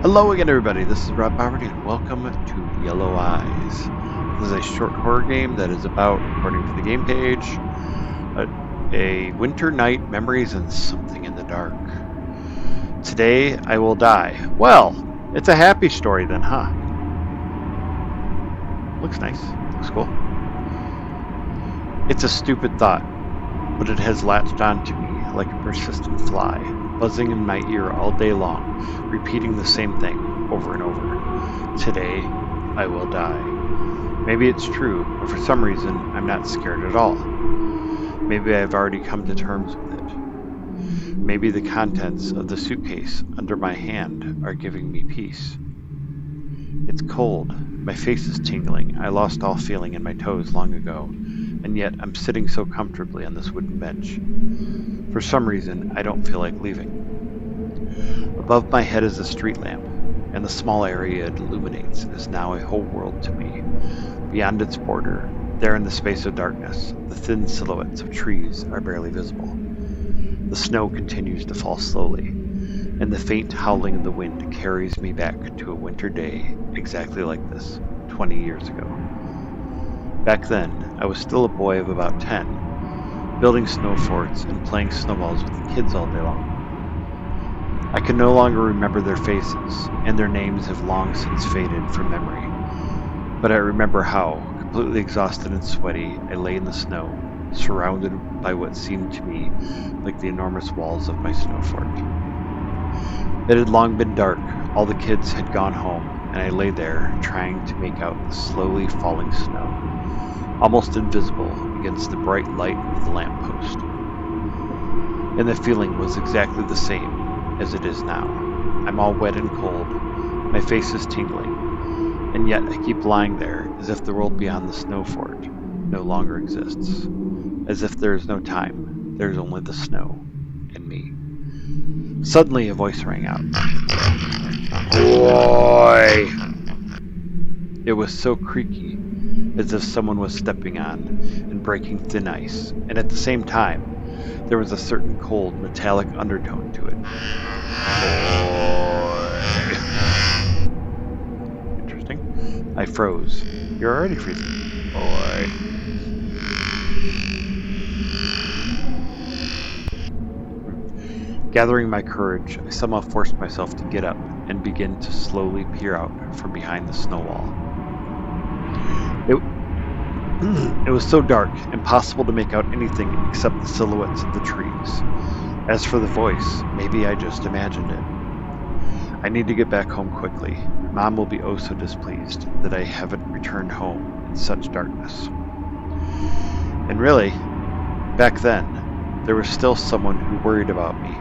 Hello again, everybody. This is RobBoberty, and welcome to Yellow Eyes. This is a short horror game that is about, according to the game page, a winter night, memories, and something in the dark. Today, I will die. Well, it's a happy story then, huh? Looks nice. Looks cool. It's a stupid thought, but it has latched on to me like a persistent fly, buzzing in my ear all day long, repeating the same thing over and over. Today, I will die. Maybe it's true, but for some reason, I'm not scared at all. Maybe I've already come to terms with it. Maybe the contents of the suitcase under my hand are giving me peace. It's cold. My face is tingling. I lost all feeling in my toes long ago, and yet I'm sitting so comfortably on this wooden bench. For some reason, I don't feel like leaving. Above my head is a street lamp, and the small area it illuminates is now a whole world to me. Beyond its border, there in the space of darkness, the thin silhouettes of trees are barely visible. The snow continues to fall slowly, and the faint howling of the wind carries me back to a winter day exactly like this, 20 years ago. Back then, I was still a boy of about 10, building snow forts and playing snowballs with the kids all day long. I can no longer remember their faces, and their names have long since faded from memory. But I remember how, completely exhausted and sweaty, I lay in the snow, surrounded by what seemed to me like the enormous walls of my snow fort. It had long been dark, all the kids had gone home, and I lay there trying to make out the slowly falling snow, almost invisible against the bright light of the lamppost. And the feeling was exactly the same as it is now. I'm all wet and cold, my face is tingling, and yet I keep lying there as if the world beyond the snow fort no longer exists. As if there is no time, there is only the snow and me. Suddenly a voice rang out. Boy! It was so creaky, as if someone was stepping on and breaking thin ice, and at the same time, there was a certain cold, metallic undertone to it. Boy! Interesting. I froze. You're already freezing. Boy. Gathering my courage, I somehow forced myself to get up and begin to slowly peer out from behind the snow wall. It was so dark, impossible to make out anything except the silhouettes of the trees. As for the voice, maybe I just imagined it. I need to get back home quickly. Mom will be oh so displeased that I haven't returned home in such darkness. And really, back then, there was still someone who worried about me.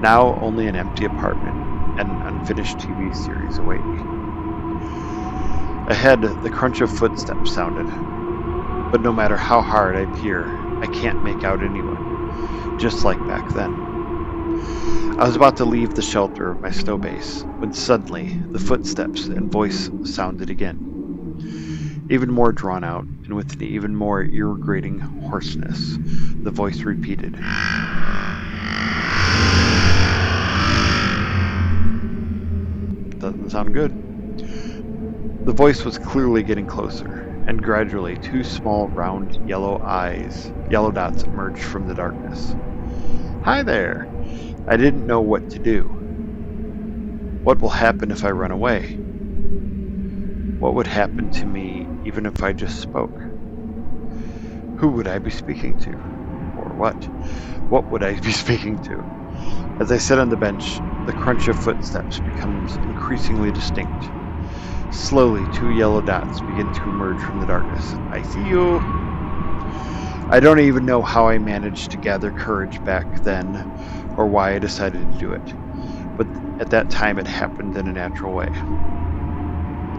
Now only an empty apartment and an unfinished TV series await me. Ahead, the crunch of footsteps sounded, but no matter how hard I peer, I can't make out anyone, just like back then. I was about to leave the shelter of my snow base, when suddenly the footsteps and voice sounded again. Even more drawn out, and with an even more irritating hoarseness, the voice repeated. Doesn't sound good. The voice was clearly getting closer, and gradually two small, round, yellow dots emerged from the darkness. Hi there! I didn't know what to do. What will happen if I run away? What would happen to me even if I just spoke? Who would I be speaking to? Or what? What would I be speaking to? As I sit on the bench, the crunch of footsteps becomes increasingly distinct. Slowly, two yellow dots begin to emerge from the darkness. I see you! I don't even know how I managed to gather courage back then, or why I decided to do it. But at that time, it happened in a natural way.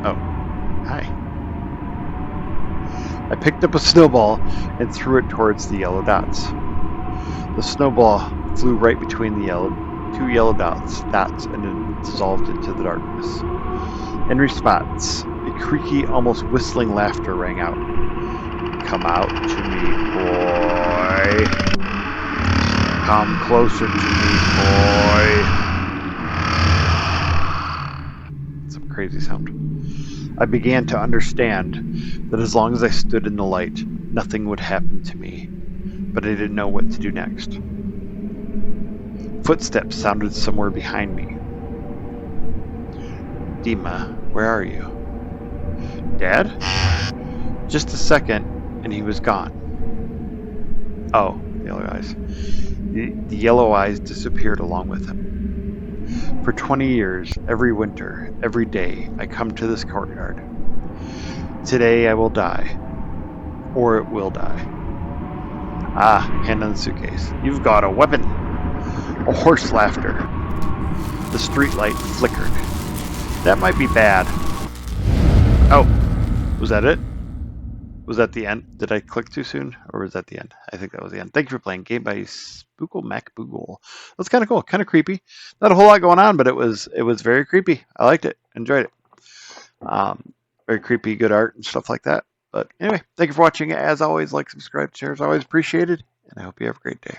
Oh, hi. I picked up a snowball and threw it towards the yellow dots. The snowball flew right between the two yellow dots and then dissolved into the darkness. In response, a creaky, almost whistling laughter rang out. Come out to me, boy. Come closer to me, boy. crazy sound. I began to understand that as long as I stood in the light, nothing would happen to me, but I didn't know what to do next. Footsteps sounded somewhere behind me. Dima, where are you? Dad? Just a second, and he was gone. Oh, the yellow eyes. The yellow eyes disappeared along with him. For 20 years, every winter, every day, I come to this courtyard. Today I will die, or it will die. Ah, hand on the suitcase. You've got a weapon. A hoarse laughter. The streetlight flickered. That might be bad. Oh, was that it? Was that the end? Did I click too soon, or was that the end? I think that was the end. Thank you for playing. Game by Spookle Mac Boogle. That's kind of cool, kind of creepy. Not a whole lot going on, but it was very creepy. I liked it, enjoyed it. Very creepy, good art and stuff like that. But anyway, thank you for watching. As always, like, subscribe, share is always appreciated, and I hope you have a great day.